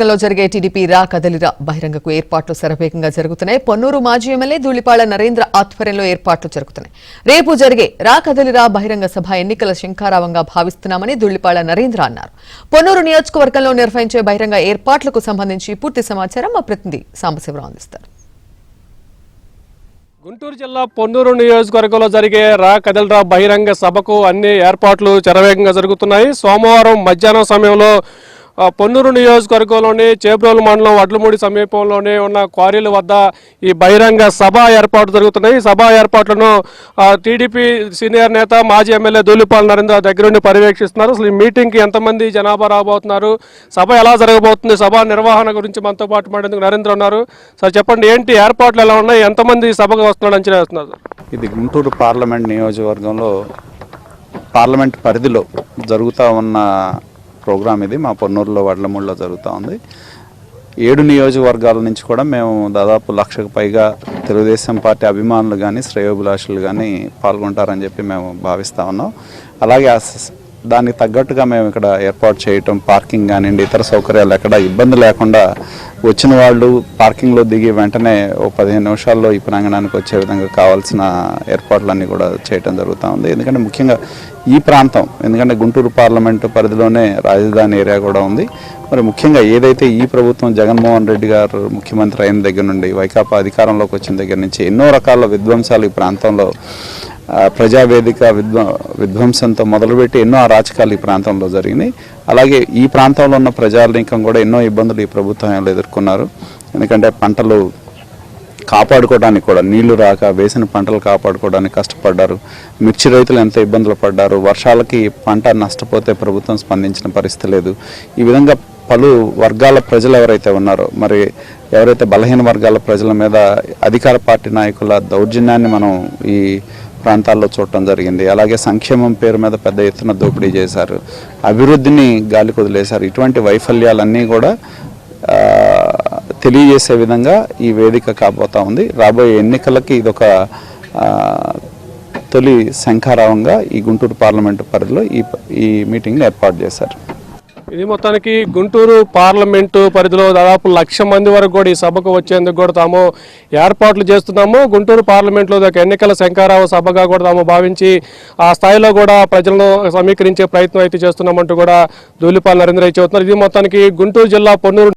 లో జరిగే టీడీపీ రా కదలిరా బహిరంగకు ఏర్పాట్లు శరవేగంగా జరుగుతున్నాయి. పొన్నూరు మాజీ ఎమ్మెల్యే ధూళిపాళ నరేంద్ర ఆధ్వర్యంలో ఏర్పాట్లు జరుగుతున్నాయి. రేపు జరిగే రా కదలిరా బహిరంగ సభ ఎన్నికల శంఖారావంగా భావిస్తున్నామని ధూళిపాళ నరేంద్ర అన్నారు. పొన్నూరు నియోజకవర్గంలో నిర్వహించే బహిరంగ ఏర్పాట్లకు సంబంధించి పూర్తి సమాచారం మా ప్రతినిధి సాంబశివరావు అందిస్తారు. గుంటూరు జిల్లా పొన్నూరు నియోజకవర్గంలో జరిగే రా కదలిరా బహిరంగ సభకు అన్ని ఏర్పాట్లు శరవేగంగా జరుగుతున్నాయి. సోమవారం మధ్యాహ్నం సమయంలో పొన్నూరు నియోజకవర్గంలోని చేబ్రోలు మండలం వడ్లమూడి సమీపంలోనే ఉన్న క్వారీల వద్ద ఈ బహిరంగ సభ ఏర్పాటు జరుగుతున్నాయి. ఈ సభ ఏర్పాట్లను టీడీపీ సీనియర్ నేత మాజీ ఎమ్మెల్యే ధూళిపాళ నరేంద్ర దగ్గరుండి పర్యవేక్షిస్తున్నారు. అసలు ఈ మీటింగ్కి ఎంతమంది జనాభా రాబోతున్నారు, సభ ఎలా జరగబోతుంది, సభ నిర్వహణ గురించి మనతో పాటు మాట్లాడేందుకు నరేంద్ర ఉన్నారు. సార్ చెప్పండి, ఏంటి ఏర్పాట్లు ఎలా ఉన్నాయి, ఎంతమంది సభకు వస్తున్నాడు అంచనా వేస్తున్నారు? ఇది గుంటూరు పార్లమెంట్ నియోజకవర్గంలో పార్లమెంట్ పరిధిలో జరుగుతూ ఉన్న ప్రోగ్రామ్. ఇది మా పొన్నూరులో వడ్లమూడిలో జరుగుతూ ఉంది. 7 నియోజకవర్గాల నుంచి కూడా మేము దాదాపు 1,00,000కు పైగా తెలుగుదేశం పార్టీ అభిమానులు కానీ శ్రేయోభిలాషులు కానీ పాల్గొంటారని చెప్పి మేము భావిస్తూ ఉన్నాం. అలాగే దానికి తగ్గట్టుగా మేము ఇక్కడ ఏర్పాటు చేయటం, పార్కింగ్ కానివ్వండి, ఇతర సౌకర్యాలు ఎక్కడ ఇబ్బంది లేకుండా వచ్చిన వాళ్ళు పార్కింగ్లో దిగి వెంటనే ఓ 15 నిమిషాల్లో ఈ ప్రాంగణానికి వచ్చే విధంగా కావాల్సిన ఏర్పాట్లన్నీ కూడా చేయటం జరుగుతూ ఉంది. ఎందుకంటే ముఖ్యంగా ఈ ప్రాంతం, ఎందుకంటే గుంటూరు పార్లమెంటు పరిధిలోనే రాజధాని ఏరియా కూడా ఉంది. మరి ముఖ్యంగా ఏదైతే ఈ ప్రభుత్వం జగన్మోహన్ రెడ్డి గారు ముఖ్యమంత్రి అయిన దగ్గర నుండి, వైకాపా అధికారంలోకి వచ్చిన దగ్గర నుంచి ఎన్నో రకాల విధ్వంసాలు ఈ ప్రాంతంలో, ప్రజావేదిక విధ్వంసంతో మొదలుపెట్టి ఎన్నో అరాచకాలు ఈ ప్రాంతంలో జరిగినాయి. అలాగే ఈ ప్రాంతంలో ఉన్న ప్రజానీకం కూడా ఎన్నో ఇబ్బందులు ఈ ప్రభుత్వం ఎదుర్కొన్నారు. ఎందుకంటే పంటలు కాపాడుకోవడానికి కూడా నీళ్లు రాక వేసిన పంటలు కాపాడుకోవడానికి కష్టపడ్డారు. మిర్చి రైతులు ఎంత ఇబ్బందులు పడ్డారు. వర్షాలకి పంట నష్టపోతే ప్రభుత్వం స్పందించిన పరిస్థితి లేదు. ఈ విధంగా పలు వర్గాల ప్రజలు ఎవరైతే ఉన్నారో, మరి ఎవరైతే బలహీన వర్గాల ప్రజల మీద అధికార పార్టీ నాయకుల దౌర్జన్యాన్ని మనం ఈ ప్రాంతాల్లో చూడటం జరిగింది. అలాగే సంక్షేమం పేరు మీద పెద్ద ఎత్తున దోపిడీ చేశారు, అభివృద్ధిని గాలికి వదిలేశారు. ఇటువంటి వైఫల్యాలన్నీ కూడా తెలియజేసే విధంగా ఈ వేదిక కాబోతా ఉంది. రాబోయే ఎన్నికలకి ఇదొక తొలి శంఖారావంగా ఈ గుంటూరు పార్లమెంటు పరిధిలో ఈ మీటింగ్ని ఏర్పాటు చేశారు. ఇది మొత్తానికి గుంటూరు పార్లమెంటు పరిధిలో దాదాపు 1,00,000 మంది వరకు కూడా ఈ సభకు వచ్చేందుకు కూడా తాము ఏర్పాట్లు చేస్తున్నాము. గుంటూరు పార్లమెంట్లో ఎన్నికల శంఖారావ సభగా కూడా తాము భావించి ఆ స్థాయిలో కూడా ప్రజలను సమీకరించే ప్రయత్నం అయితే చేస్తున్నామంటూ కూడా ధూళిపాళ నరేంద్ర చెబుతున్నారు. ఇది మొత్తానికి గుంటూరు జిల్లా పొన్నూరు